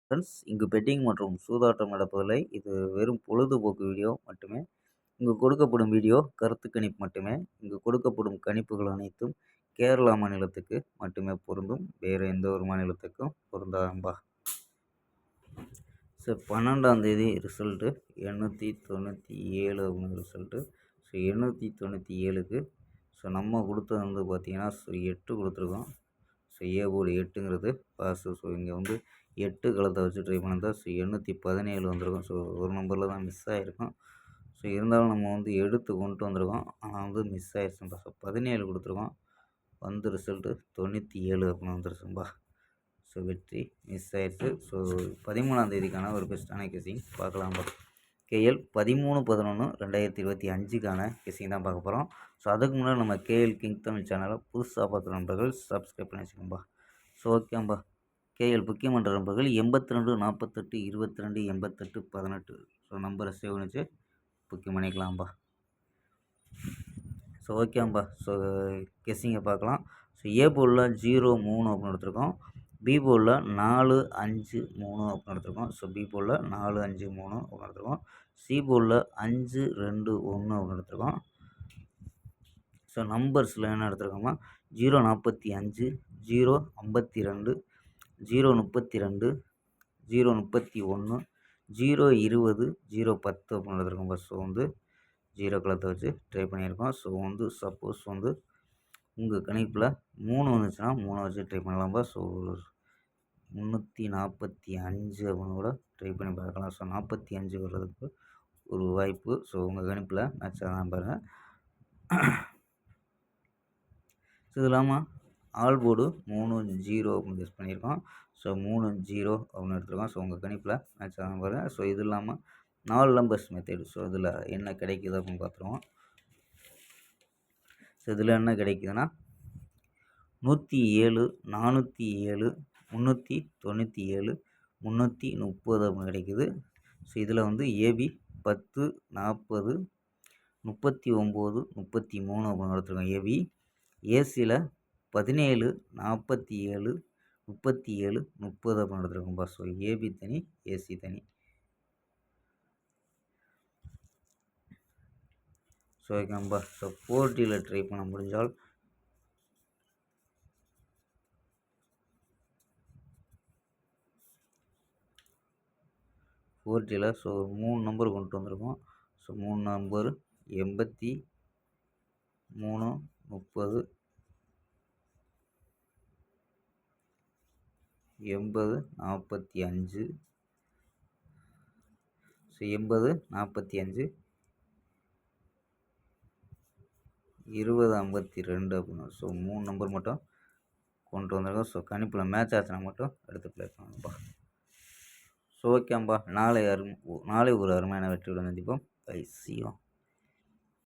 Friends, இங்கு bedding மற்றும் சூதாட்டம் நடப்பதில்லை. இது வெறும் பொழுதுபோக்கு வீடியோ மட்டுமே. இங்கு கொடுக்கப்படும் வீடியோ கருத்து கணிப்பு மட்டுமே. இங்கு கொடுக்கப்படும் கணிப்புகள் அனைத்தும் கேரளா மாநிலத்துக்கு மட்டுமே பொருந்தும். வேறு எந்த ஒரு மாநிலத்துக்கும் பொருந்தாதம்பா. ஸோ 12ஆம் தேதி ரிசல்ட்டு 897 அப்படின்னு ரிசல்ட்டு. ஸோ 897க்கு நம்ம கொடுத்தது வந்து பார்த்திங்கன்னா 8 கொடுத்துருக்கோம். ஸோ ஏ போர்டு 8ங்கிறது பாஸு. ஸோ இங்கே வந்து 8 களத்தை வச்சு ட்ரை பண்ணியிருந்தா 817 வந்திருக்கும். ஸோ ஒரு நம்பரில் தான் மிஸ் ஆகிருக்கும். ஸோ இருந்தாலும் நம்ம வந்து எடுத்து கொண்டு வந்திருக்கோம். ஆனால் வந்து மிஸ் ஆகிடுச்சும்பா. ஸோ 17 கொடுத்துருக்கோம். வந்து ரிசல்ட்டு 97 அப்படின்னு வந்துருச்சும்பா. ஸோ வெற்றி மிஸ் ஆகிடுச்சு. ஸோ 13ஆம் தேதிக்கான ஒரு பெஸ்ட்டான கெஸிங் பார்க்கலாம்பா. கேஎல் 13/11/2025க்கான கெஸிங் தான் பார்க்க போகிறோம். ஸோ அதுக்கு முன்னாடி நம்ம கேஎல் கிங் தமிழ் சேனலை புதுசாக பார்க்குற நண்பர்கள் சப்ஸ்கிரைப் பண்ணி வச்சுக்கோம்பா. ஸோ ஓகேம்பா. கேஎல் புக்கிங் பண்ணுற நண்பர்கள் 82 48 22 88 18 ஸோ நம்பரை சேவ் பண்ணிச்சு புக்கிங் பண்ணிக்கலாம்பா. ஸோ ஓகேம்பா. ஸோ கெஸிங்கை பார்க்கலாம். ஸோ ஏ போர்டில் 0-3 அப்படின்னு எடுத்திருக்கோம். பி போர்டில் 4-5-3 அப்படின்னு எடுத்திருக்கோம். ஸோ பி போர்டில் 4-5-3 அப்படின்னு எடுத்திருக்கோம். சி போர்டில் 5-2-1 அப்படின்னு எடுத்திருக்கோம். ஸோ நம்பர்ஸில் என்ன எடுத்திருக்கோம்னா 045 052 032 031 020 010 அப்படின்னு எடுத்திருக்கோம். ஸோ வந்து 0 களத்தை வச்சு ட்ரை பண்ணியிருக்கோம். ஸோ வந்து சப்போஸ் வந்து உங்கள் கணிப்பில் 3 வந்துச்சுன்னா 3 வச்சு ட்ரை பண்ணலாம்பா. ஸோ 345 அப்படின்னு கூட ட்ரை பண்ணி பார்க்கலாம். ஸோ 45 வர்றதுக்கு ஒரு வாய்ப்பு. ஸோ உங்கள் கணிப்பில் மேட்ச் ஆகலாம் பாருங்கள். ஸோ இது இல்லாமல் ஆல் போர்டு 3-0 அப்படின்னு யூஸ் பண்ணியிருக்கோம். ஸோ 3-0 அப்படின்னு எடுத்துருக்கோம். ஸோ உங்கள் கணிப்பில் மேட்ச் ஆகலாம் பாருங்கள். ஸோ இது இல்லாமல் 4 நம்பர்ஸ் மெத்தேடு. ஸோ இதில் என்ன கிடைக்குது அப்படின்னு பார்த்துருவோம். ஸோ இதில் என்ன கிடைக்குதுன்னா 107 407 397 330 அப்படின்னு கிடைக்குது. ஸோ இதில் வந்து ஏபி 10 40 39 33 அப்படின்னு எடுத்துருக்கோம் ஏபி. ஏசியில் 17 47 37 30 அப்படின்னு எடுத்துருக்கோம்பா. ஸோ ஏபி தனி ஏசி தனி. ஸோ ஓகேம்பா. ஸோ 4Dயில் ட்ரை பண்ண முடிஞ்சால் 4Dயில் ஸோ 3 நம்பர் கொண்டு வந்திருக்கோம். ஸோ 3 நம்பர் 83 30 80 45 ஸோ 80 45 20 52 அப்படின்னு. ஸோ 3 நம்பர் மட்டும் கொண்டு வந்திருக்கோம். ஸோ கணிப்பில் மேட்ச் ஆச்சுன்னா மட்டும் எடுத்து ப்ளே பண்ணுங்கப்பா. ஸோ ஓகேம்பா. நாளை ஒரு அருமையான வெற்றியுடன் சந்திப்போம். பை. C you.